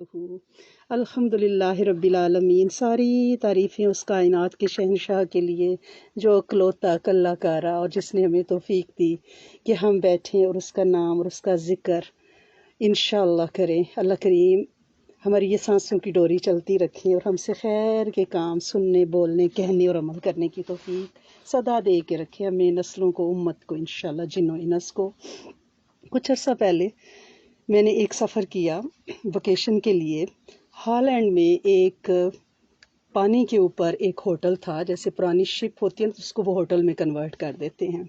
الحمدللہ رب العالمین، ساری تعریفیں اس کائنات کے شہنشاہ کے لیے جو اکلوتا کلہ کارا اور جس نے ہمیں توفیق دی کہ ہم بیٹھیں اور اس کا نام اور اس کا ذکر انشاءاللہ کریں۔ اللہ کریم ہماری یہ سانسوں کی ڈوری چلتی رکھیں اور ہم سے خیر کے کام سننے، بولنے، کہنے اور عمل کرنے کی توفیق صدا دے کے رکھیں ہمیں، نسلوں کو، امت کو، انشاءاللہ جن و انس کو۔ کچھ عرصہ پہلے میں نے ایک سفر کیا ویکیشن کے لیے۔ ہالینڈ میں ایک پانی کے اوپر ایک ہوٹل تھا، جیسے پرانی شپ ہوتی ہے تو اس کو وہ ہوٹل میں کنورٹ کر دیتے ہیں۔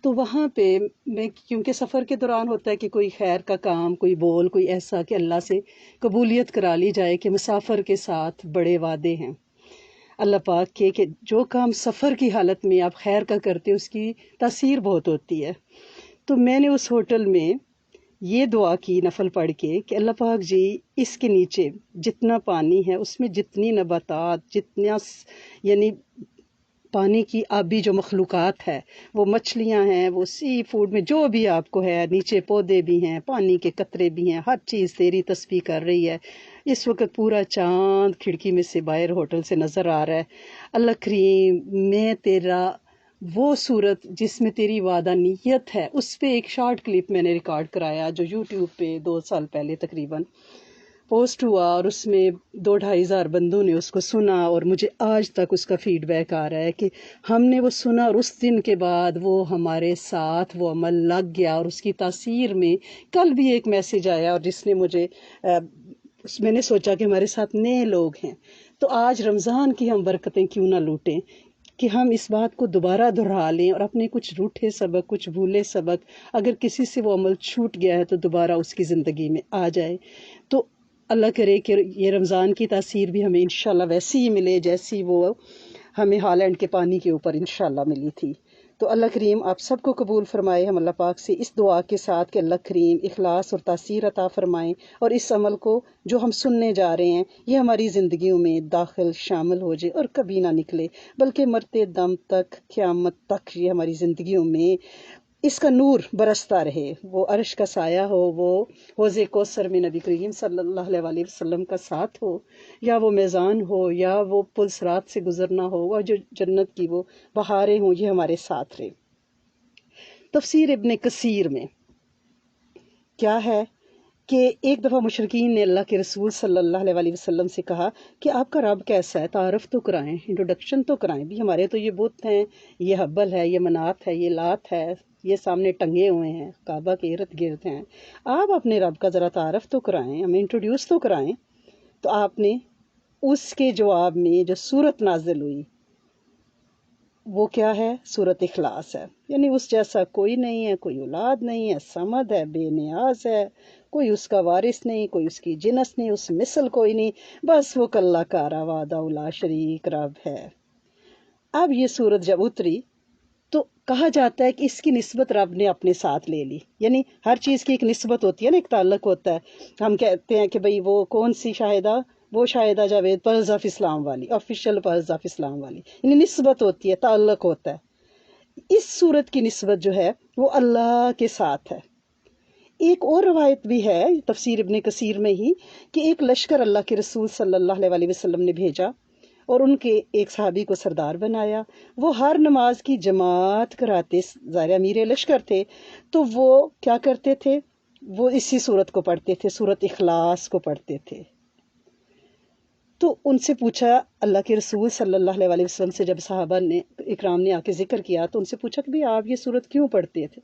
تو وہاں پہ میں، کیونکہ سفر کے دوران ہوتا ہے کہ کوئی خیر کا کام، کوئی بول، کوئی ایسا کہ اللہ سے قبولیت کرا لی جائے، کہ مسافر کے ساتھ بڑے وعدے ہیں اللہ پاک کے، کہ جو کام سفر کی حالت میں آپ خیر کا کرتے اس کی تاثیر بہت ہوتی ہے۔ تو میں نے اس ہوٹل میں یہ دعا کی نفل پڑھ کے کہ اللہ پاک جی، اس کے نیچے جتنا پانی ہے، اس میں جتنی نباتات، جتنا یعنی پانی کی آبی جو مخلوقات ہے، وہ مچھلیاں ہیں، وہ سی فوڈ میں جو بھی آپ کو ہے، نیچے پودے بھی ہیں، پانی کے قطرے بھی ہیں، ہر چیز تیری تسبیح کر رہی ہے۔ اس وقت پورا چاند کھڑکی میں سے باہر ہوٹل سے نظر آ رہا ہے۔ اللہ کریم، میں تیرا وہ صورت جس میں تیری وعدہ نیت ہے، اس پہ ایک شارٹ کلپ میں نے ریکارڈ کرایا جو یوٹیوب پہ 2 سال پہلے تقریباً پوسٹ ہوا، اور اس میں 2-2.5 ہزار بندوں نے اس کو سنا، اور مجھے آج تک اس کا فیڈ بیک آ رہا ہے کہ ہم نے وہ سنا اور اس دن کے بعد وہ ہمارے ساتھ وہ عمل لگ گیا، اور اس کی تاثیر میں کل بھی ایک میسیج آیا، اور جس نے مجھے میں نے سوچا کہ ہمارے ساتھ نئے لوگ ہیں، تو آج رمضان کی ہم برکتیں کیوں نہ لوٹیں کہ ہم اس بات کو دوبارہ دہرا لیں، اور اپنے کچھ روٹھے سبق، کچھ بھولے سبق، اگر کسی سے وہ عمل چھوٹ گیا ہے تو دوبارہ اس کی زندگی میں آ جائے۔ تو اللہ کرے کہ یہ رمضان کی تاثیر بھی ہمیں انشاءاللہ ویسی ہی ملے جیسی وہ ہمیں ہالینڈ کے پانی کے اوپر انشاءاللہ ملی تھی۔ تو اللہ کریم آپ سب کو قبول فرمائے۔ ہم اللہ پاک سے اس دعا کے ساتھ کہ اللہ کریم اخلاص اور تاثیر عطا فرمائیں، اور اس عمل کو جو ہم سننے جا رہے ہیں یہ ہماری زندگیوں میں داخل شامل ہو جائے اور کبھی نہ نکلے، بلکہ مرتے دم تک، قیامت تک یہ ہماری زندگیوں میں اس کا نور برستا رہے۔ وہ عرش کا سایہ ہو، وہ حوض کوثر میں نبی کریم صلی اللہ علیہ وسلم کا ساتھ ہو، یا وہ میزان ہو، یا وہ پل صراط سے گزرنا ہو، اور جو جنت کی وہ بہاریں ہوں، یہ ہمارے ساتھ رہے۔ تفسیر ابن کثیر میں کیا ہے کہ ایک دفعہ مشرکین نے اللہ کے رسول صلی اللہ علیہ وسلم سے کہا کہ آپ کا رب کیسا ہے، تعارف تو کرائیں، انٹروڈکشن تو کرائیں بھی، ہمارے تو یہ بت ہیں، یہ حبل ہے، یہ منات ہے، یہ لات ہے، یہ سامنے ٹنگے ہوئے ہیں، کعبہ کے ارد گرد ہیں، آپ اپنے رب کا ذرا تعارف تو کرائیں، ہمیں انٹروڈیوس تو کرائیں۔ تو آپ نے اس کے جواب میں جو سورت نازل ہوئی وہ کیا ہے؟ سورت اخلاص ہے، یعنی اس جیسا کوئی نہیں ہے، کوئی اولاد نہیں ہے، صمد ہے، بے نیاز ہے، کوئی اس کا وارث نہیں، کوئی اس کی جنس نہیں، اس مثل کوئی نہیں، بس وہ کلہ کارا وحدہ لا شریک رب ہے۔ اب یہ سورت جب اتری تو کہا جاتا ہے کہ اس کی نسبت رب نے اپنے ساتھ لے لی، یعنی ہر چیز کی ایک نسبت ہوتی ہے نا، ایک تعلق ہوتا ہے۔ ہم کہتے ہیں کہ بھئی وہ کون سی شاہدہ، وہ شاہدہ جاوید پرز آف اسلام والی، آفیشیل پرز آف اسلام والی، یعنی نسبت ہوتی ہے، تعلق ہوتا ہے۔ اس صورت کی نسبت جو ہے وہ اللہ کے ساتھ ہے۔ ایک اور روایت بھی ہے تفسیر ابن کثیر میں ہی کہ ایک لشکر اللہ کے رسول صلی اللہ علیہ وسلم نے بھیجا اور ان کے ایک صحابی کو سردار بنایا، وہ ہر نماز کی جماعت کراتے، ظاہر امیر لشکر تھے، تو وہ کیا کرتے تھے؟ وہ اسی صورت کو پڑھتے تھے، صورت اخلاص کو پڑھتے تھے۔ تو ان سے پوچھا اللہ کے رسول صلی اللہ علیہ وسلم سے، جب صحابہ نے اکرام نے آ کے ذکر کیا تو ان سے پوچھا کہ بھی آپ یہ صورت کیوں پڑھتے تھے؟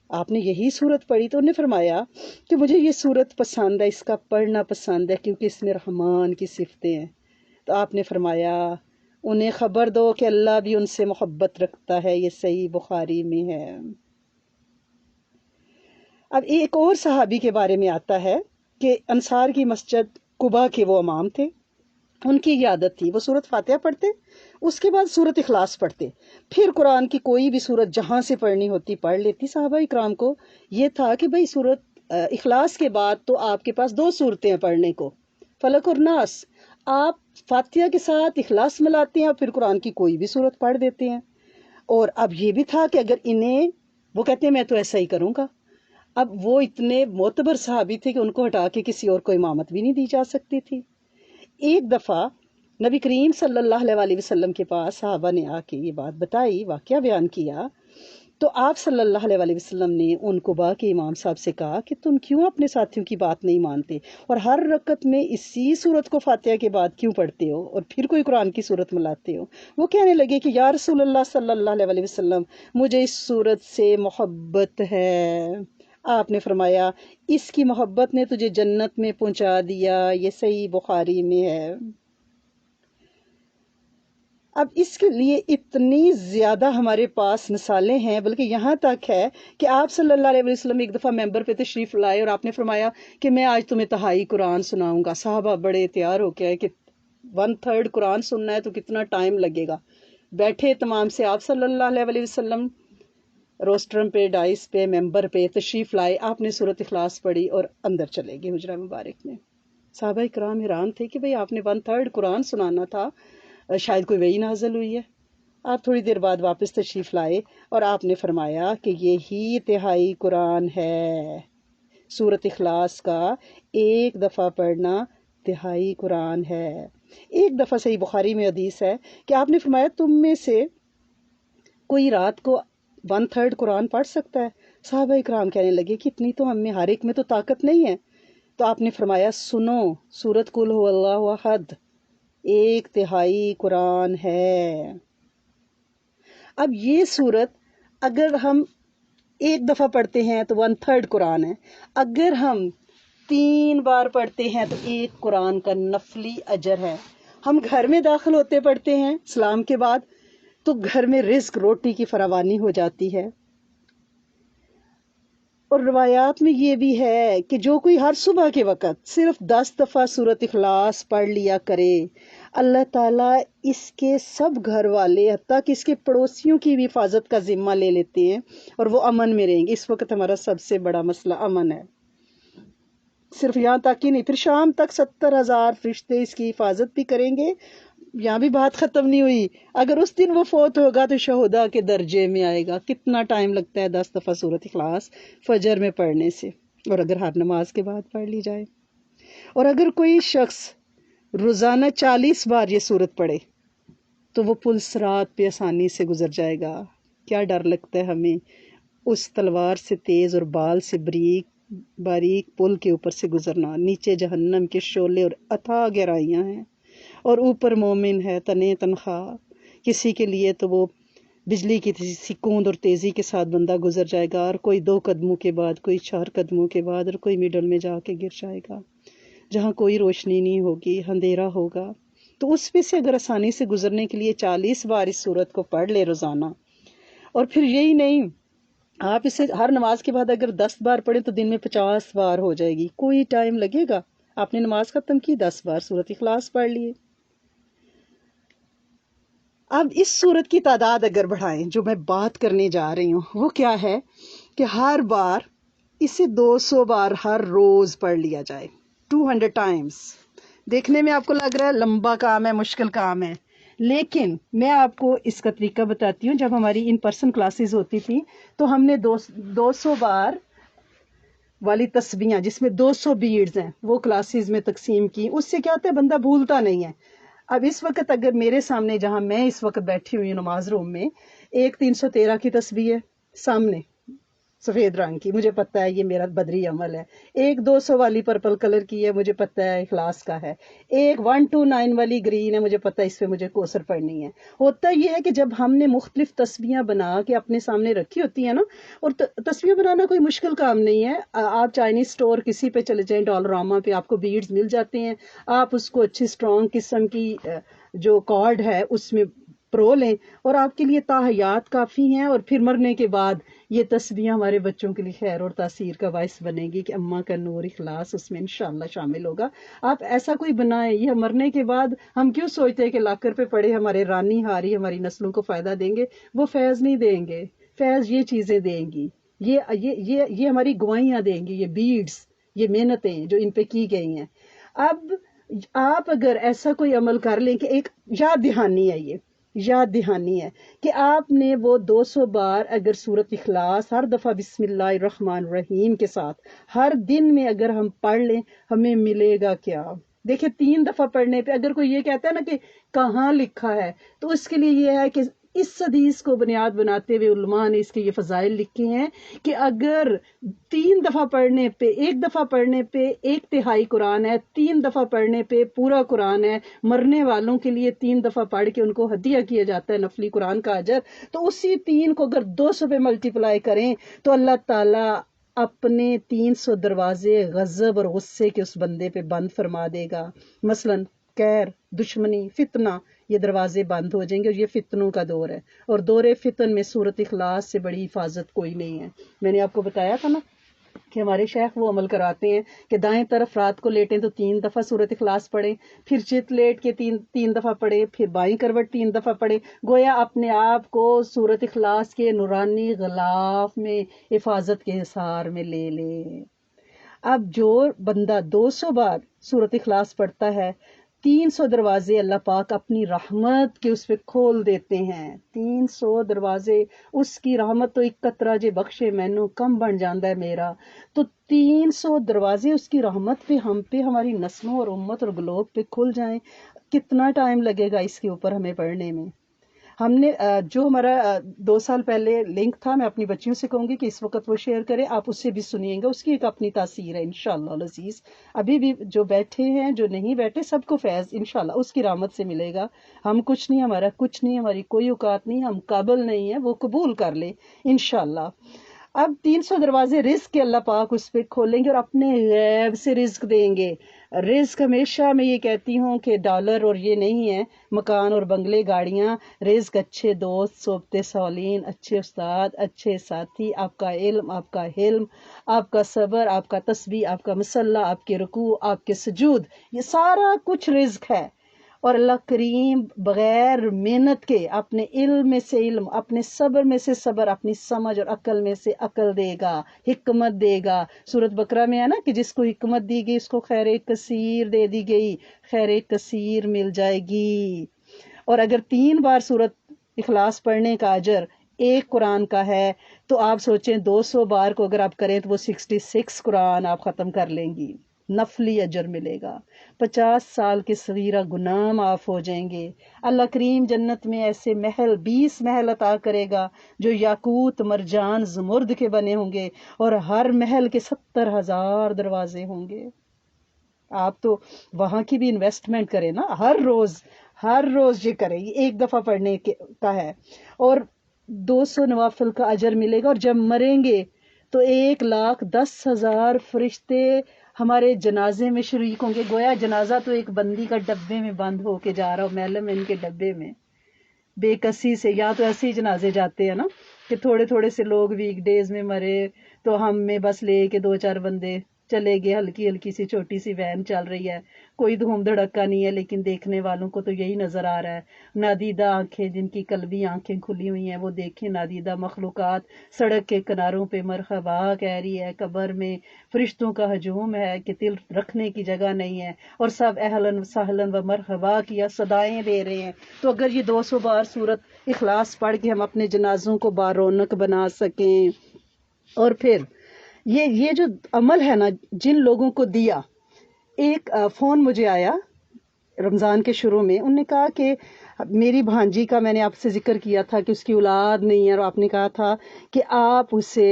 آپ نے یہی صورت پڑھی؟ تو انہوں نے فرمایا کہ مجھے یہ صورت پسند ہے، اس کا پڑھنا پسند ہے، کیونکہ اس میں رحمان کی صفتیں ہیں۔ تو آپ نے فرمایا انہیں خبر دو کہ اللہ بھی ان سے محبت رکھتا ہے، یہ صحیح بخاری میں ہے۔ اب ایک اور صحابی کے بارے میں آتا ہے کہ انصار کی مسجد قباء کے وہ امام تھے، ان کی یہ عادت تھی وہ سورت فاتحہ پڑھتے، اس کے بعد سورت اخلاص پڑھتے، پھر قرآن کی کوئی بھی سورت جہاں سے پڑھنی ہوتی پڑھ لیتی۔ صحابہ اکرام کو یہ تھا کہ بھئی سورت اخلاص کے بعد تو آپ کے پاس 2 صورتیں ہیں پڑھنے کو، فلق اور ناس، آپ فاتحہ کے ساتھ اخلاص ملاتے ہیں اور پھر قرآن کی کوئی بھی صورت پڑھ دیتے ہیں۔ اور اب یہ بھی تھا کہ اگر انہیں وہ کہتے ہیں میں تو ایسا ہی کروں گا، اب وہ اتنے معتبر صحابی تھے کہ ان کو ہٹا کے کسی اور کو امامت بھی نہیں دی جا سکتی تھی۔ ایک دفعہ نبی کریم صلی اللہ علیہ وسلم کے پاس صحابہ نے آ کے یہ بات بتائی، واقعہ بیان کیا، تو آپ صلی اللہ علیہ وسلم نے ان قبا کے امام صاحب سے کہا کہ تم کیوں اپنے ساتھیوں کی بات نہیں مانتے اور ہر رکعت میں اسی صورت کو فاتحہ کے بعد کیوں پڑھتے ہو اور پھر کوئی قرآن کی صورت ملاتے ہو؟ وہ کہنے لگے کہ یا رسول اللہ صلی اللہ علیہ وسلم، مجھے اس صورت سے محبت ہے۔ آپ نے فرمایا اس کی محبت نے تجھے جنت میں پہنچا دیا، یہ صحیح بخاری میں ہے۔ اب اس کے لیے اتنی زیادہ ہمارے پاس مثالیں ہیں، بلکہ یہاں تک ہے کہ آپ صلی اللہ علیہ وسلم ایک دفعہ ممبر پہ تشریف لائے اور آپ نے فرمایا کہ میں آج تمہیں تہائی قرآن سناؤں گا۔ صحابہ بڑے تیار ہو کے آئے کہ 1/3 قرآن سننا ہے تو کتنا ٹائم لگے گا۔ بیٹھے تمام سے آپ صلی اللہ علیہ وسلم روسٹرم پہ، ڈائس پہ، ممبر پہ تشریف لائے، آپ نے سورۃ اخلاص پڑھی اور اندر چلے گئے حجرہ مبارک میں۔ صحابہ کرام حیران تھے کہ بھئی آپ نے 1/3 قرآن سنانا تھا، شاید کوئی وحی نازل ہوئی ہے۔ آپ تھوڑی دیر بعد واپس تشریف لائے اور آپ نے فرمایا کہ یہی تہائی قرآن ہے، سورۃ اخلاص کا ایک دفعہ پڑھنا تہائی قرآن ہے۔ ایک دفعہ صحیح بخاری میں حدیث ہے کہ آپ نے فرمایا تم میں سے کوئی رات کو 1/3 قرآن پڑھ سکتا ہے؟ صحابہ اکرام کہنے لگے کہ اتنی تو ہم میں ہر ایک میں تو طاقت نہیں ہے۔ تو آپ نے فرمایا سنو، سورۃ قل هو اللہ احد ایک تہائی قرآن ہے۔ اب یہ سورت اگر ہم ایک دفعہ پڑھتے ہیں تو 1/3 قرآن ہے، اگر ہم 3 بار پڑھتے ہیں تو ایک قرآن کا نفلی اجر ہے۔ ہم گھر میں داخل ہوتے پڑھتے ہیں سلام کے بعد تو گھر میں رزق روٹی کی فراوانی ہو جاتی ہے۔ اور روایات میں یہ بھی ہے کہ جو کوئی ہر صبح کے وقت صرف 10 دفعہ سورۃ اخلاص پڑھ لیا کرے، اللہ تعالیٰ اس کے سب گھر والے حتیٰ کہ اس کے پڑوسیوں کی بھی حفاظت کا ذمہ لے لیتے ہیں اور وہ امن میں رہیں گے۔ اس وقت ہمارا سب سے بڑا مسئلہ امن ہے۔ صرف یہاں تک ہی نہیں، پھر شام تک 70,000 فرشتے اس کی حفاظت بھی کریں گے۔ یہاں بھی بات ختم نہیں ہوئی، اگر اس دن وہ فوت ہوگا تو شہداء کے درجے میں آئے گا۔ کتنا ٹائم لگتا ہے 10 دفعہ سورۃ اخلاص فجر میں پڑھنے سے، اور اگر ہر نماز کے بعد پڑھ لی جائے، اور اگر کوئی شخص روزانہ 40 بار یہ سورت پڑھے تو وہ پل صراط پہ آسانی سے گزر جائے گا۔ کیا ڈر لگتا ہے ہمیں اس تلوار سے تیز اور بال سے باریک پل کے اوپر سے گزرنا، نیچے جہنم کے شعلے اور اتھاہ گہرائیاں ہیں، اور اوپر مومن ہے تنے تنخواہ۔ کسی کے لیے تو وہ بجلی کی سی کوند اور تیزی کے ساتھ بندہ گزر جائے گا، اور کوئی 2 قدموں کے بعد، کوئی 4 قدموں کے بعد، اور کوئی مڈل میں جا کے گر جائے گا جہاں کوئی روشنی نہیں ہوگی، اندھیرا ہوگا۔ تو اس پہ سے اگر آسانی سے گزرنے کے لیے 40 بار اس سورت کو پڑھ لے روزانہ، اور پھر یہی نہیں، آپ اسے ہر نماز کے بعد اگر 10 بار پڑھیں تو دن میں 50 بار ہو جائے گی۔ کوئی ٹائم لگے گا، آپ نے نماز ختم کی، 10 بار سورۃ اخلاص پڑھ لیے۔ اب اس سورت کی تعداد اگر بڑھائیں، جو میں بات کرنے جا رہی ہوں وہ کیا ہے کہ ہر بار اسے 200 بار ہر روز پڑھ لیا جائے، 200 ٹائمز۔ دیکھنے میں آپ کو لگ رہا ہے لمبا کام ہے، مشکل کام ہے، لیکن میں آپ کو اس کا طریقہ بتاتی ہوں۔ جب ہماری ان پرسن کلاسز ہوتی تھی تو ہم نے 200 بار والی تسبیحاں جس میں 200 بیڈز ہیں وہ کلاسز میں تقسیم کی۔ اس سے کیا ہوتا ہے بندہ بھولتا نہیں ہے۔ اب اس وقت اگر میرے سامنے، جہاں میں اس وقت بیٹھی ہوئی ہوں نماز روم میں، ایک 313 کی تسبیح ہے سامنے سفید رنگ کی، مجھے پتہ ہے یہ میرا بدری عمل ہے۔ ایک 200 والی پرپل کلر کی ہے، مجھے پتہ ہے اخلاص کا ہے۔ ایک 129 والی گرین ہے، مجھے پتہ ہے اس پہ مجھے کوثر پڑھنی ہے۔ ہوتا یہ ہے کہ جب ہم نے مختلف تسبیحاں بنا کے اپنے سامنے رکھی ہوتی ہیں نا، اور تسبیح بنانا کوئی مشکل کام نہیں ہے۔ آپ چائنیز اسٹور کسی پہ چلے جائیں، ڈالراما پہ آپ کو بیڈز مل جاتے ہیں، آپ اس کو اچھی اسٹرانگ قسم کی جو کارڈ ہے اس میں پرو لیں، اور آپ کے لیے تاحیات کافی ہیں۔ اور پھر مرنے کے بعد یہ تسبیحاں ہمارے بچوں کے لیے خیر اور تاثیر کا باعث بنے گی کہ اماں کا نور اخلاص اس میں انشاءاللہ شامل ہوگا۔ آپ ایسا کوئی بنائیں، یہ مرنے کے بعد ہم کیوں سوچتے ہیں کہ لاکر پہ پڑے ہمارے رانی ہاری ہماری نسلوں کو فائدہ دیں گے؟ وہ فیض نہیں دیں گے، فیض یہ چیزیں دیں گی، یہ ہماری گوائیاں دیں گی، یہ بیڈز، یہ محنتیں جو ان پہ کی گئی ہیں۔ اب آپ اگر ایسا کوئی عمل کر لیں کہ ایک یاد دہانی ہے، یاد دہانی ہے کہ آپ نے وہ 200 بار اگر سورت اخلاص ہر دفعہ بسم اللہ الرحمن الرحیم کے ساتھ ہر دن میں اگر ہم پڑھ لیں، ہمیں ملے گا کیا؟ دیکھیں 3 دفعہ پڑھنے پہ اگر کوئی یہ کہتا ہے نا کہ کہاں لکھا ہے، تو اس کے لیے یہ ہے کہ اس حدیث کو بنیاد بناتے ہوئے علماء نے اس کے یہ فضائل لکھے ہیں کہ اگر 3 دفعہ پڑھنے پہ، 1 دفعہ پڑھنے پہ 1/3 قرآن ہے، 3 دفعہ پڑھنے پہ پورا قرآن ہے، مرنے والوں کے لیے 3 دفعہ پڑھ کے ان کو ہدیہ کیا جاتا ہے نفلی قرآن کا اجر، تو اسی 3 کو اگر 200 پہ ملٹیپلائی کریں تو اللہ تعالیٰ اپنے 300 دروازے غضب اور غصے کے اس بندے پہ بند فرما دے گا. مثلا قہر، دشمنی، فتنہ، یہ دروازے بند ہو جائیں گے. اور یہ فتنوں کا دور ہے، اور دور فتن میں سورت اخلاص سے بڑی حفاظت کوئی نہیں ہے. میں نے آپ کو بتایا تھا نا کہ ہمارے شیخ وہ عمل کراتے ہیں کہ دائیں طرف رات کو لیٹیں تو 3 دفعہ سورت اخلاص پڑھیں، پھر چت لیٹ کے تین دفعہ پڑھیں، پھر بائیں کروٹ 3 دفعہ پڑھیں، گویا اپنے آپ کو سورت اخلاص کے نورانی غلاف میں حفاظت کے حصار میں لے لیں. اب جو بندہ 200 بار سورت اخلاص پڑھتا ہے، 300 دروازے اللہ پاک اپنی رحمت کے اس پہ کھول دیتے ہیں. 300 دروازے، اس کی رحمت تو ایک قطرہ جے بخشے مینوں کم بن جاندہ ہے میرا. تو 300 دروازے اس کی رحمت پہ ہم پہ، ہماری نسلوں اور امت اور گلوب پہ کھل جائیں. کتنا ٹائم لگے گا اس کے اوپر ہمیں پڑھنے میں؟ ہم نے جو ہمارا 2 سال پہلے لنک تھا، میں اپنی بچیوں سے کہوں گی کہ اس وقت وہ شیئر کریں، آپ اس سے بھی سنیے گا، اس کی ایک اپنی تاثیر ہے انشاءاللہ العزیز. ابھی بھی جو بیٹھے ہیں، جو نہیں بیٹھے، سب کو فیض انشاءاللہ اس کی رحمت سے ملے گا. ہم کچھ نہیں، ہمارا کچھ نہیں، ہماری کوئی اوقات نہیں، ہم قابل نہیں ہیں، وہ قبول کر لے انشاءاللہ. اب 300 دروازے رزق کے اللہ پاک اس پہ کھولیں گے اور اپنے غیب سے رزق دیں گے. رزق ہمیشہ میں یہ کہتی ہوں کہ ڈالر اور یہ نہیں ہے، مکان اور بنگلے، گاڑیاں. رزق اچھے دوست، صحبت صالحین، اچھے استاد، اچھے ساتھی، آپ کا علم، آپ کا حلم، آپ کا صبر، آپ کا تسبیح، آپ کا مصلی، آپ کے رکوع، آپ کے سجود، یہ سارا کچھ رزق ہے. اور اللہ کریم بغیر محنت کے اپنے علم میں سے علم، اپنے صبر میں سے صبر، اپنی سمجھ اور عقل میں سے عقل دے گا، حکمت دے گا. سورت بقرہ میں ہے نا کہ جس کو حکمت دی گئی اس کو خیر کثیر دے دی گئی، خیر کثیر مل جائے گی. اور اگر 3 بار سورت اخلاص پڑھنے کا اجر 1 قرآن کا ہے تو آپ سوچیں 200 بار کو اگر آپ کریں تو وہ 66 قرآن آپ ختم کر لیں گی، نفلی اجر ملے گا. 50 سال کے صغیرہ گناہ معاف ہو جائیں گے. اللہ کریم جنت میں ایسے محل 20 محل عطا کرے گا جو یاقوت، مرجان، زمرد کے بنے ہوں گے، اور ہر محل کے 70,000 دروازے ہوں گے. آپ تو وہاں کی بھی انویسٹمنٹ کریں نا، ہر روز یہ کریں. یہ 1 دفعہ پڑھنے کا ہے، اور 200 نوافل کا اجر ملے گا. اور جب مریں گے تو 1,10,000 فرشتے ہمارے جنازے میں شریک ہوں گے. گویا جنازہ تو ایک بندی کا ڈبے میں بند ہو کے جا رہا ہو، میلم ان کے ڈبے میں بے کسی سے. یا تو ایسے ہی جنازے جاتے ہیں نا کہ تھوڑے تھوڑے سے لوگ ویک ڈیز میں مرے تو ہم میں بس لے کے 2-4 بندے چلے گئے، ہلکی ہلکی سی چھوٹی سی وین چل رہی ہے، کوئی دھوم دھڑکا نہیں ہے، لیکن دیکھنے والوں کو تو یہی نظر آ رہا ہے. نادیدہ آنکھیں، جن کی قلبی آنکھیں کھلی ہوئی ہیں، وہ دیکھیں نادیدہ مخلوقات سڑک کے کناروں پہ مرحبا کہہ رہی ہے. قبر میں فرشتوں کا ہجوم ہے کہ دل رکھنے کی جگہ نہیں ہے، اور سب اہلاً سہلاً و مرحبا کیا صدائیں دے رہے ہیں. تو اگر یہ 200 بار سورت اخلاص پڑھ کے ہم اپنے جنازوں کو بارونق بنا سکیں. اور پھر یہ جو عمل ہے نا، جن لوگوں کو دیا، ایک فون مجھے آیا رمضان کے شروع میں، انہوں نے کہا کہ میری بھانجی کا، میں نے آپ سے ذکر کیا تھا کہ اس کی اولاد نہیں ہے، اور آپ نے کہا تھا کہ آپ اسے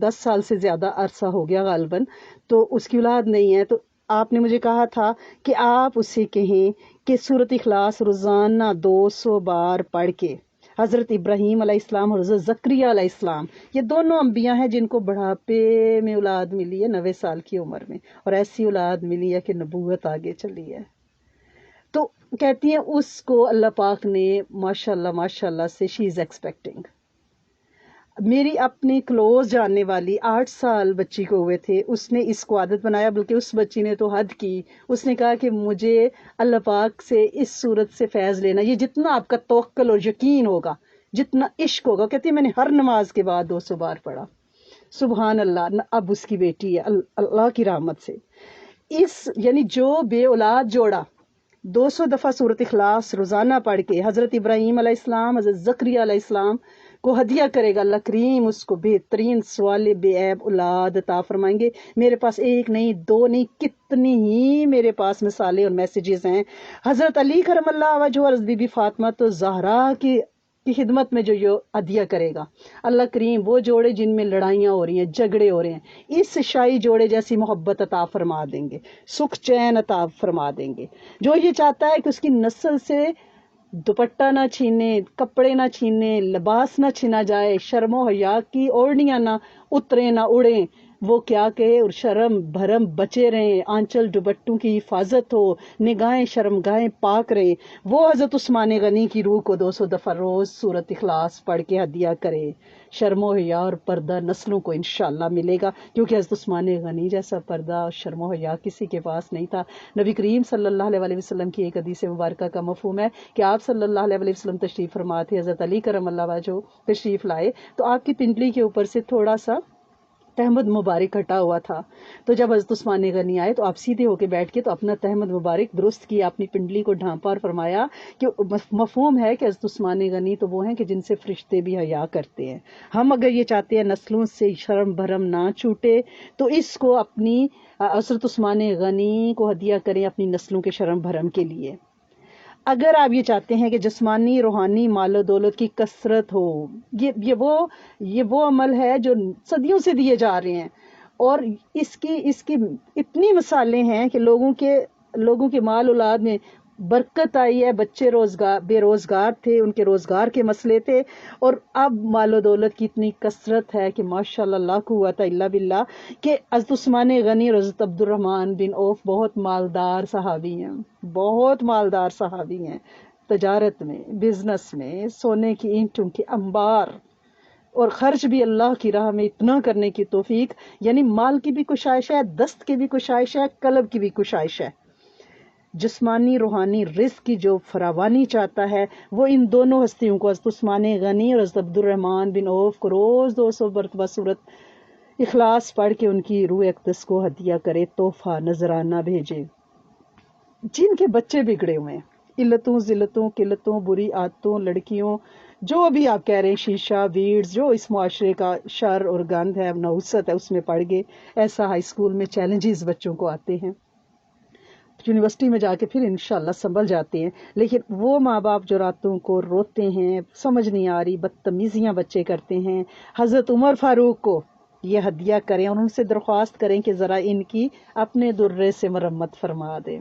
10 سال سے زیادہ عرصہ ہو گیا غالباً، تو اس کی اولاد نہیں ہے. تو آپ نے مجھے کہا تھا کہ آپ اسے کہیں کہ سورت اخلاص روزانہ 200 بار پڑھ کے، حضرت ابراہیم علیہ السلام اور حضرت زکریا علیہ السلام، یہ دونوں انبیاء ہیں جن کو بڑھاپے میں اولاد ملی ہے 90 سال کی عمر میں، اور ایسی اولاد ملی ہے کہ نبوت آگے چلی ہے. تو کہتی ہیں اس کو اللہ پاک نے ماشاءاللہ سے شی از ایکسپیکٹنگ. میری اپنی کلوز جاننے والی 8 سال بچی کو ہوئے تھے، اس نے اس کو عادت بنایا، بلکہ اس بچی نے تو حد کی. اس نے کہا کہ مجھے اللہ پاک سے اس صورت سے فیض لینا، یہ جتنا آپ کا توکل اور یقین ہوگا، جتنا عشق ہوگا. کہتی ہے میں نے ہر نماز کے بعد 200 بار پڑھا. سبحان اللہ. اب اس کی بیٹی ہے اللہ کی رحمت سے. یعنی جو بے اولاد جوڑا 200 دفعہ سورۃ اخلاص روزانہ پڑھ کے حضرت ابراہیم علیہ السلام، حضرت زکریا علیہ السلام کو ہدیہ کرے گا، اللہ کریم اس کو بہترین صالح بے عیب اولاد عطا فرمائیں گے۔ میرے پاس ایک نہیں، دو نہیں، کتنی ہی میرے پاس مثالیں اور میسیجز ہیں۔ حضرت علی کرم اللہ وجہہ اور بی بی فاطمہ تو زہرا کی خدمت میں جو یہ ہدیہ کرے گا، اللہ کریم وہ جوڑے جن میں لڑائیاں ہو رہی ہیں، جھگڑے ہو رہے ہیں، اس شاہی جوڑے جیسی محبت عطا فرما دیں گے، سکھ چین عطا فرما دیں گے۔ جو یہ چاہتا ہے کہ اس کی نسل سے دوپٹہ نہ چھینے، کپڑے نہ چھینے، لباس نہ چھینا جائے، شرم و حیا کی اوڑھنیاں نہ اتریں نہ اڑیں، وہ کیا کہے، اور شرم بھرم بچے رہیں، آنچل دوپٹوں کی حفاظت ہو، نگاہیں شرمگاہیں پاک رہیں، وہ حضرت عثمان غنی کی روح کو 200 دفعہ روز سورۃ اخلاص پڑھ کے ہدیہ کرے۔ شرم و حیا اور پردہ نسلوں کو انشاءاللہ ملے گا، کیونکہ حضرت عثمان غنی جیسا پردہ اور شرم و حیا کسی کے پاس نہیں تھا۔ نبی کریم صلی اللہ علیہ وسلم کی ایک حدیث مبارکہ کا مفہوم ہے کہ آپ صلی اللہ علیہ وسلم تشریف فرما تھے، حضرت علی کرم اللہ وجہہ تشریف لائے تو آپ کی پنڈلی کے اوپر سے تھوڑا سا تہمد مبارک ہٹا ہوا تھا، تو جب حضرت عثمان غنی آئے تو آپ سیدھے ہو کے بیٹھ کے تو اپنا تہمد مبارک درست کیا، اپنی پنڈلی کو ڈھانپا اور فرمایا کہ مفہوم ہے کہ حضرت عثمان غنی تو وہ ہیں کہ جن سے فرشتے بھی حیا کرتے ہیں۔ ہم اگر یہ چاہتے ہیں نسلوں سے شرم بھرم نہ چھوٹے تو اس کو اپنی حضرت عثمان غنی کو ہدیہ کریں اپنی نسلوں کے شرم بھرم کے لیے۔ اگر آپ یہ چاہتے ہیں کہ جسمانی روحانی مال و دولت کی کثرت ہو، یہ وہ عمل ہے جو صدیوں سے دیے جا رہے ہیں، اور اس کی اتنی مثالیں ہیں کہ لوگوں کے مال اولاد میں برکت آئی ہے، بچے بے روزگار تھے، ان کے روزگار کے مسئلے تھے، اور اب مال و دولت کی اتنی کثرت ہے کہ ماشاءاللہ لا قوت الا باللہ کہ حضرت عثمان غنی اور حضرت عبد الرحمن بن عوف بہت مالدار صحابی ہیں، بہت مالدار صحابی ہیں، تجارت میں، بزنس میں، سونے کی اینٹوں کے انبار، اور خرچ بھی اللہ کی راہ میں اتنا کرنے کی توفیق، یعنی مال کی بھی کشائش ہے، دست کی بھی کشائش ہے، قلب کی بھی کشائش ہے۔ جسمانی روحانی رزق کی جو فراوانی چاہتا ہے وہ ان دونوں ہستیوں کو، حضرت عثمان غنی اور حضرت عبد الرحمن بن عوف کو روز 200 مرتبہ سورۃ اخلاص پڑھ کے ان کی روح اقدس کو ہدیہ کرے، تحفہ نذرانہ بھیجے۔ جن کے بچے بگڑے ہوئے ہیں، علتوں ذلتوں قلتوں بری عادتوں لڑکیوں، جو بھی آپ کہہ رہے ہیں، شیشہ بیڑز، جو اس معاشرے کا شر اور گند ہے، نحوست ہے، اس میں پڑ گئے، ایسا ہائی اسکول میں چیلنجز بچوں کو آتے ہیں، یونیورسٹی میں جا کے پھر انشاءاللہ سنبھل جاتے ہیں، لیکن وہ ماں باپ جو راتوں کو روتے ہیں، سمجھ نہیں آ رہی، بدتمیزیاں بچے کرتے ہیں، حضرت عمر فاروق کو یہ ہدیہ کریں اور ان سے درخواست کریں کہ ذرا ان کی اپنے درے سے مرمت فرما دیں،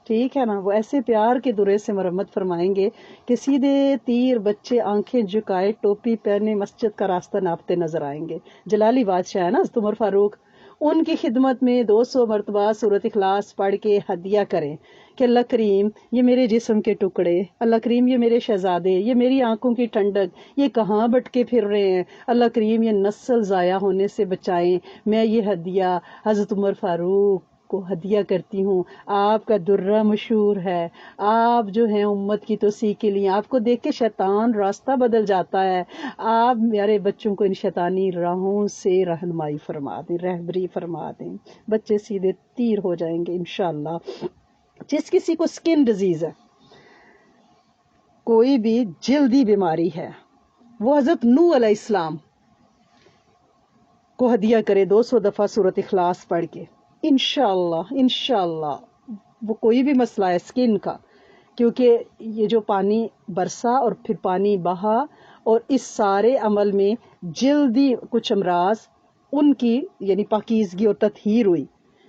ٹھیک ہے نا؟ وہ ایسے پیار کے درے سے مرمت فرمائیں گے کہ سیدھے تیر بچے آنکھیں جھکائے ٹوپی پہنے مسجد کا راستہ ناپتے نظر آئیں گے۔ جلالی بادشاہ ہے نا حضرت عمر فاروق، ان کی خدمت میں 200 مرتبہ سورۃ اخلاص پڑھ کے ہدیہ کریں کہ اللہ کریم یہ میرے جسم کے ٹکڑے، اللہ کریم یہ میرے شہزادے، یہ میری آنکھوں کی ٹھنڈک، یہ کہاں بھٹکے پھر رہے ہیں، اللہ کریم یہ نسل ضائع ہونے سے بچائیں، میں یہ ہدیہ حضرت عمر فاروق کو ہدیہ کرتی ہوں، آپ کا درہ مشہور ہے، آپ جو ہیں امت کی توسیع کے لیے، آپ کو دیکھ کے شیطان راستہ بدل جاتا ہے، آپ میرے بچوں کو ان شیطانی راہوں سے رہنمائی فرما دیں، رہبری فرما دیں، بچے سیدھے تیر ہو جائیں گے انشاءاللہ۔ جس کسی کو سکن ڈیزیز ہے، کوئی بھی جلدی بیماری ہے، وہ حضرت نوح علیہ السلام کو ہدیہ کرے 200 دفعہ سورۃ اخلاص پڑھ کے، انشاءاللہ وہ کوئی بھی مسئلہ ہے سکن کا، کیونکہ یہ جو پانی برسا اور پھر پانی بہا اور اس سارے عمل میں جلدی کچھ امراض ان کی یعنی پاکیزگی اور تطہیر ہوئی،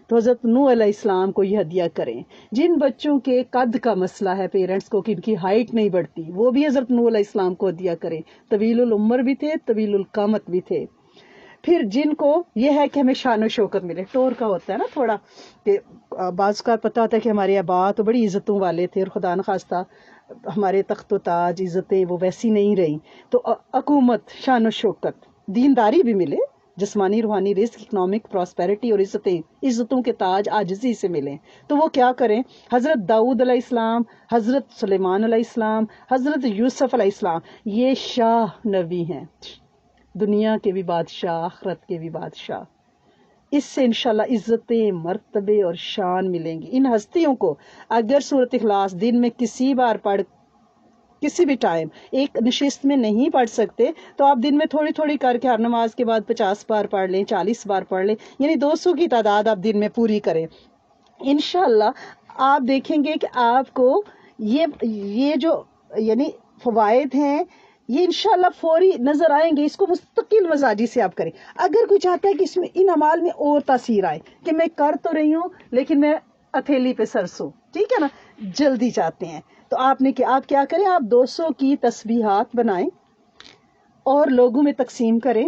تو حضرت نوح علیہ السلام کو یہ ہدیہ کریں۔ جن بچوں کے قد کا مسئلہ ہے پیرنٹس کو کہ ان کی ہائٹ نہیں بڑھتی، وہ بھی حضرت نوح علیہ السلام کو ہدیہ کریں، طویل العمر بھی تھے، طویل القامت بھی تھے۔ پھر جن کو یہ ہے کہ ہمیں شان و شوکت ملے، ٹور کا ہوتا ہے نا تھوڑا، کہ بعض کا پتہ ہوتا ہے کہ ہمارے آبا تو بڑی عزتوں والے تھے اور خدا نخواستہ ہمارے تخت و تاج عزتیں وہ ویسی نہیں رہیں، تو حکومت، شان و شوکت، دینداری بھی ملے، جسمانی روحانی رزق، اکنامک پراسپیرٹی اور عزتوں کے تاج عاجزی سے ملیں، تو وہ کیا کریں؟ حضرت داؤد علیہ السلام، حضرت سلیمان علیہ السلام، حضرت یوسف علیہ السلام، یہ شاہ نبی ہیں، دنیا کے بھی بادشاہ، آخرت کے بھی بادشاہ، اس سے انشاءاللہ عزتیں، مرتبے اور شان ملیں گی ان ہستیوں کو۔ اگر سورۃ اخلاص دن میں کسی بار پڑھ، کسی بھی ٹائم ایک نشست میں نہیں پڑھ سکتے تو آپ دن میں تھوڑی تھوڑی کر کے ہر نماز کے بعد 50 بار پڑھ لیں، 40 بار پڑھ لیں، یعنی 200 کی تعداد آپ دن میں پوری کریں۔ انشاءاللہ آپ دیکھیں گے کہ آپ کو یہ جو یعنی فوائد ہیں یہ انشاءاللہ فوری نظر آئیں گے۔ اس کو مستقل مزاجی سے آپ کریں۔ اگر کوئی چاہتا ہے کہ اس میں ان اعمال میں اور تاثیر آئے کہ میں کر تو رہی ہوں لیکن میں ہتھیلی پہ سرسوں، ٹھیک ہے نا، جلدی چاہتے ہیں، تو آپ کیا کریں، آپ 200 کی تسبیحات بنائیں اور لوگوں میں تقسیم کریں،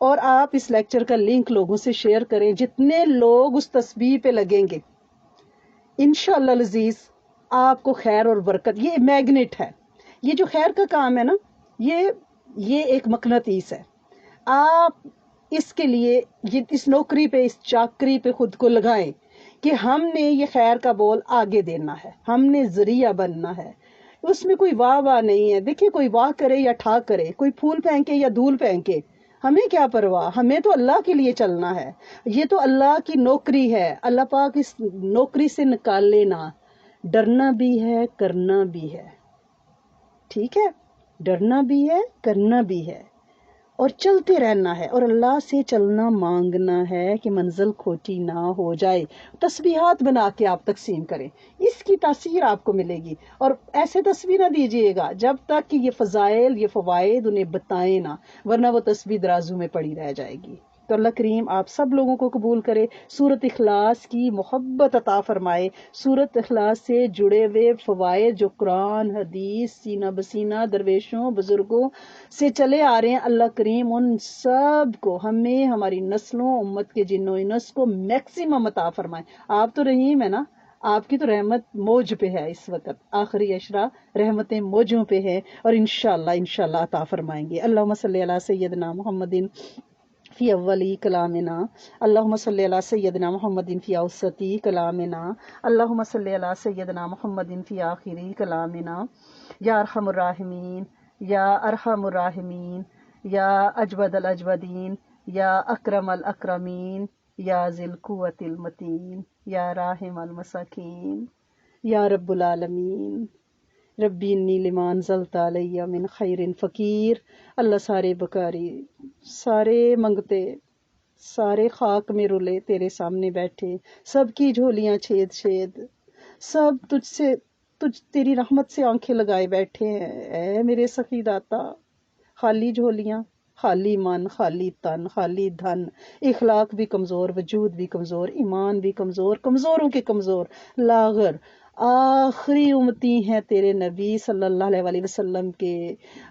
اور آپ اس لیکچر کا لنک لوگوں سے شیئر کریں۔ جتنے لوگ اس تسبیح پہ لگیں گے انشاءاللہ العزیز آپ کو خیر اور برکت، یہ میگنیٹ ہے، یہ جو خیر کا کام ہے نا، یہ ایک مقناطیس ہے۔ آپ اس کے لیے اس نوکری پہ، اس چاکری پہ خود کو لگائیں کہ ہم نے یہ خیر کا بول آگے دینا ہے، ہم نے ذریعہ بننا ہے۔ اس میں کوئی واہ واہ نہیں ہے۔ دیکھیں کوئی واہ کرے یا ٹھا کرے، کوئی پھول پھینکے یا دھول پھینکے، ہمیں کیا پرواہ، ہمیں تو اللہ کے لیے چلنا ہے۔ یہ تو اللہ کی نوکری ہے، اللہ پاک اس نوکری سے نکال لینا۔ ڈرنا بھی ہے، کرنا بھی ہے، ٹھیک ہے، ڈرنا بھی ہے، کرنا بھی ہے، اور چلتے رہنا ہے، اور اللہ سے چلنا مانگنا ہے کہ منزل کھوٹی نہ ہو جائے۔ تسبیحات بنا کے آپ تقسیم کریں، اس کی تاثیر آپ کو ملے گی۔ اور ایسے تسبیح نہ دیجیے گا جب تک کہ یہ فضائل، یہ فوائد انہیں بتائیں نہ، ورنہ وہ تسبیح درازو میں پڑی رہ جائے گی۔ تو اللہ کریم آپ سب لوگوں کو قبول کرے، سورۃ اخلاص کی محبت عطا فرمائے، سورۃ اخلاص سے جڑے ہوئے فوائد جو قرآن، حدیث، سینہ بسینہ درویشوں، بزرگوں سے چلے آ رہے ہیں، اللہ کریم ان سب کو، ہمیں، ہماری نسلوں، امت کے جن و انس کو میکسیمم عطا فرمائے۔ آپ تو رحیم ہے نا، آپ کی تو رحمت موج پہ ہے اس وقت، آخری اشرا رحمتیں موجوں پہ ہے، اور انشاءاللہ عطا فرمائیں گے۔ اللہم صلی علی سیدنا محمد فی اولی کلامنا، اللہم صلی علی سیدنا محمد فی اوسطی کلامنا، اللہم صلی علی سیدنا محمد فی آخری کلامنا، یا ارحم الراحمین، یا ارحم الراحمین، یا اجود الاجودین، یا اکرم الاکرمین، یا ذی القوۃ المتین، یا راحم المساکین، یا رب العالمین۔ ربی انی لما انزلت علی من خیر فقیر۔ اللہ سارے بکاری، سارے منگتے، سارے خاک میں رلے تیرے سامنے بیٹھے، سب کی جھولیاں چھید چھید، سب تیری رحمت سے آنکھیں لگائے بیٹھے ہیں۔ اے میرے سخی داتا، خالی جھولیاں، خالی من، خالی تن، خالی دھن، اخلاق بھی کمزور، وجود بھی کمزور، ایمان بھی کمزور، کمزوروں کے کمزور، لاغر، آخری امتی ہیں تیرے نبی صلی اللہ علیہ وسلم کے۔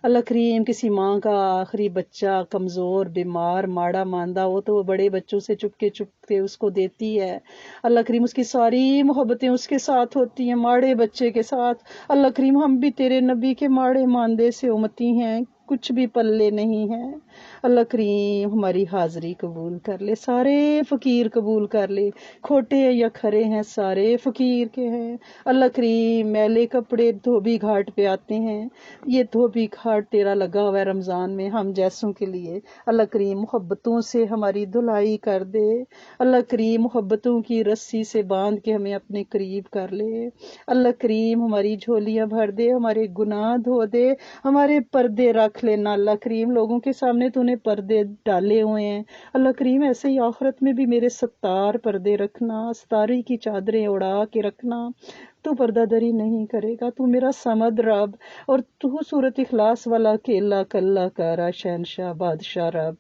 اللہ کریم کسی ماں کا آخری بچہ کمزور، بیمار، ماڑا ماندہ ہو تو وہ بڑے بچوں سے چپ کے اس کو دیتی ہے۔ اللہ کریم اس کی ساری محبتیں اس کے ساتھ ہوتی ہیں، ماڑے بچے کے ساتھ۔ اللہ کریم ہم بھی تیرے نبی کے ماڑے ماندے سے امتی ہیں، کچھ بھی پلے نہیں ہے۔ اللہ کریم ہماری حاضری قبول کر لے، سارے فقیر قبول کر لے، کھوٹے یا کھرے ہیں سارے فقیر کے ہیں۔ اللہ کریم میلے کپڑے دھوبی گھاٹ پہ آتے ہیں، یہ دھوبی گھاٹ تیرا لگا ہوا ہے رمضان میں ہم جیسوں کے لیے۔ اللہ کریم محبتوں سے ہماری دھلائی کر دے، اللہ کریم محبتوں کی رسی سے باندھ کے ہمیں اپنے قریب کر لے۔ اللہ کریم ہماری جھولیاں بھر دے، ہمارے گناہ دھو دے، ہمارے پردے رکھ لینا۔ اللہ کریم لوگوں کے سامنے تو نے پردے ڈالے ہوئے ہیں، اللہ کریم ایسے ہی آخرت میں بھی میرے ستار پردے رکھنا، ستاری کی چادریں اڑا کے رکھنا۔ تو پردہ دری نہیں کرے گا، تو میرا سمد رب، اور تو سورۃ اخلاص والا اکیلا کلا کارا شہنشاہ بادشاہ رب۔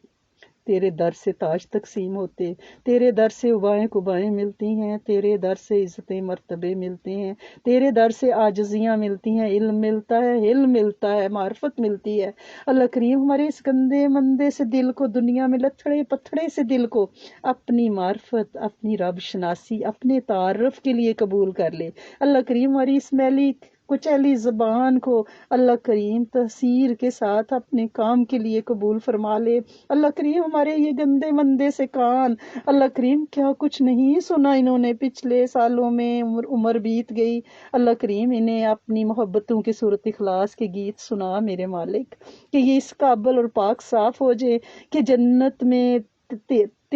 تیرے در سے تاج تقسیم ہوتے، تیرے در سے ابائیں کبائیں ملتی ہیں، تیرے در سے عزتیں مرتبے ملتے ہیں، تیرے در سے عاجزیاں ملتی ہیں، علم ملتا ہے، علم ملتا ہے، معرفت ملتی ہے۔ اللہ کریم ہمارے اس گندے مندے سے دل کو، دنیا میں لتھڑے پتھڑے سے دل کو اپنی معرفت، اپنی رب شناسی، اپنے تعارف کے لیے قبول کر لے۔ اللہ کریم ہماری اس میلی کچیلی زبان کو اللہ کریم تحسیر کے ساتھ اپنے کام کے لیے قبول فرما لے۔ اللہ کریم ہمارے یہ گندے مندے سے کان، اللہ کریم کیا کچھ نہیں سنا انہوں نے پچھلے سالوں میں، عمر بیت گئی، اللہ کریم انہیں اپنی محبتوں کے سورۃ اخلاص کے گیت سنا میرے مالک، کہ یہ اس قابل اور پاک صاف ہو جائے کہ جنت میں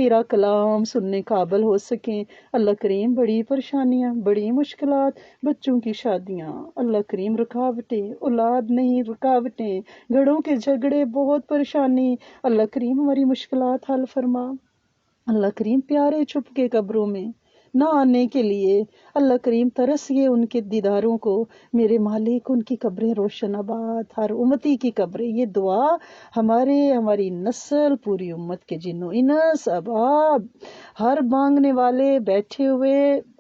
تیرا کلام سننے قابل ہو سکیں۔ اللہ کریم بڑی پریشانیاں، بڑی مشکلات، بچوں کی شادیاں، اللہ کریم رکاوٹیں، اولاد نہیں رکاوٹیں، گھروں کے جھگڑے، بہت پریشانی، اللہ کریم ہماری مشکلات حل فرما۔ اللہ کریم پیارے چھپ کے قبروں میں نہ آنے کے لیے، اللہ کریم ترسیے ان کے دیداروں کو، میرے مالک ان کی قبریں روشن آباد، ہر امتی کی قبریں۔ یہ دعا ہماری نسل، پوری امت کے جنوں انس اباب، ہر مانگنے والے، بیٹھے ہوئے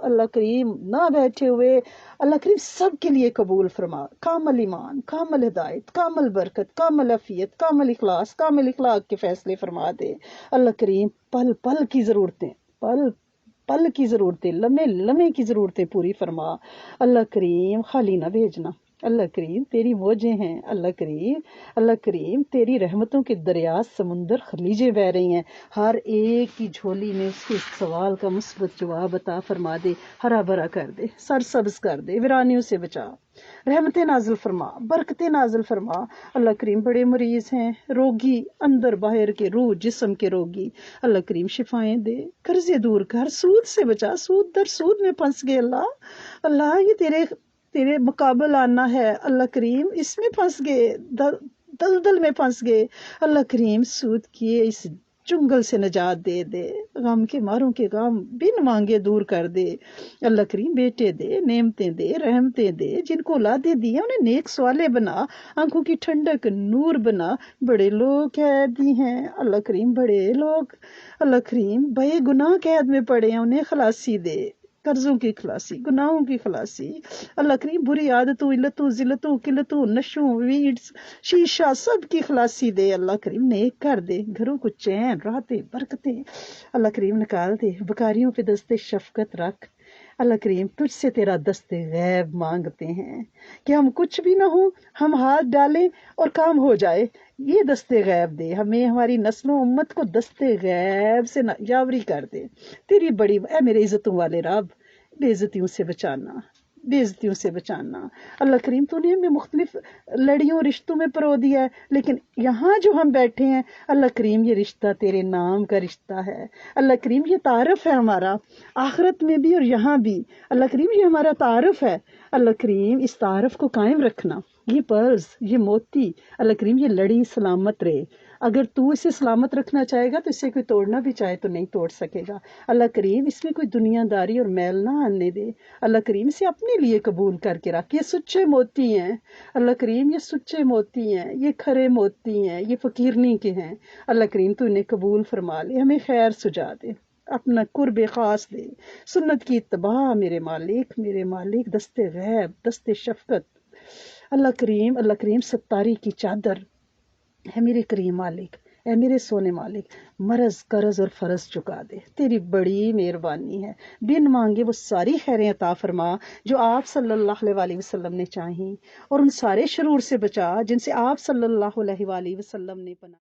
اللہ کریم، نہ بیٹھے ہوئے، اللہ کریم سب کے لیے قبول فرما۔ کامل ایمان، کامل ہدایت، کامل برکت، کامل عافیت، کامل اخلاص، کامل اخلاق کے فیصلے فرما دے۔ اللہ کریم پل پل کی ضرورتیں، پل پل کی ضرورتیں، لمحے لمحے کی ضرورتیں پوری فرما۔ اللہ کریم خالی نہ بھیجنا، اللہ کریم تیری موجیں ہیں، اللہ کریم تیری رحمتوں کے دریا، سمندر، خلیجیں بہ رہی ہیں، ہر ایک کی جھولی میں اس کے سوال کا مثبت جواب عطا فرما دے، ہرا بھرا کر دے، سرسبز کر دے، ویرانیوں سے بچا، رحمتیں نازل فرما، برکتیں نازل فرما۔ اللہ کریم بڑے مریض ہیں، روگی، اندر باہر کے، روح جسم کے روگی، اللہ کریم شفائیں دے، قرضے دور کر، سود سے بچا، سود در سود میں پھنس گئے اللہ یہ تیرے مقابل آنا ہے، اللہ کریم اس میں پھنس گئے، دلدل میں پھنس گئے، اللہ کریم سود کیے اس چنگل سے نجات دے، غم کے ماروں کے غم بن مانگے دور کر دے، اللہ کریم بیٹے دے، نعمتیں دے، رحمتیں دے، جن کو اولادیں دی ہیں انہیں نیک صالح بنا، آنکھوں کی ٹھنڈک نور بنا۔ بڑے لوگ قیدی ہیں اللہ کریم، بڑے لوگ اللہ کریم بے گناہ قید میں پڑے ہیں، انہیں خلاصی دے، قرضوں کی خلاصی، گناہوں کی خلاصی، اللہ کریم بری عادتوں، علتوں، ذلتوں، قلتوں، نشوں، ویڈز، شیشہ، سب کی خلاصی دے، اللہ کریم نیک کر دے، گھروں کو چین، راحتیں، برکتیں اللہ کریم نکال دے، بکاریوں پہ دست شفقت رکھ، اللہ کریم تجھ سے تیرا دست غیب مانگتے ہیں کہ ہم کچھ بھی نہ ہوں، ہم ہاتھ ڈالیں اور کام ہو جائے، یہ دست غیب دے ہمیں، ہماری نسلوں امت کو دست غیب سے یاوری کر دے، تیری بڑی اے میرے عزتوں والے رب، بے عزتیوں سے بچانا، بے عزتیوں سے بچانا، اللہ کریم تو نے ہمیں مختلف لڑیوں رشتوں میں پرو دیا ہے، لیکن یہاں جو ہم بیٹھے ہیں اللہ کریم یہ رشتہ تیرے نام کا رشتہ ہے، اللہ کریم یہ تعارف ہے ہمارا، آخرت میں بھی اور یہاں بھی، اللہ کریم یہ ہمارا تعارف ہے، اللہ کریم اس تعارف کو قائم رکھنا، یہ پرز، یہ موتی، اللہ کریم یہ لڑی سلامت رہے، اگر تو اسے سلامت رکھنا چاہے گا تو اسے کوئی توڑنا بھی چاہے تو نہیں توڑ سکے گا، اللہ کریم اس میں کوئی دنیا داری اور میل نہ آنے دے، اللہ کریم اسے اپنے لیے قبول کر کے رکھ، یہ سچے موتی ہیں اللہ کریم، یہ سچے موتی ہیں، یہ کھرے موتی ہیں، یہ فقیرنی کے ہیں، اللہ کریم تو انہیں قبول فرما لے، ہمیں خیر سجا دے، اپنا قرب خاص دے، سنت کی اتباع میرے مالک دست غیب، دست شفقت، اللہ کریم ستاری کی چادر ہے میرے کریم مالک، اے میرے سونے مالک، مرض قرض اور فرض چکا دے، تیری بڑی مہربانی ہے، بن مانگے وہ ساری خیریں عطا فرما جو آپ صلی اللہ علیہ وسلم نے چاہیں، اور ان سارے شرور سے بچا جن سے آپ صلی اللہ علیہ وسلم نے پناہ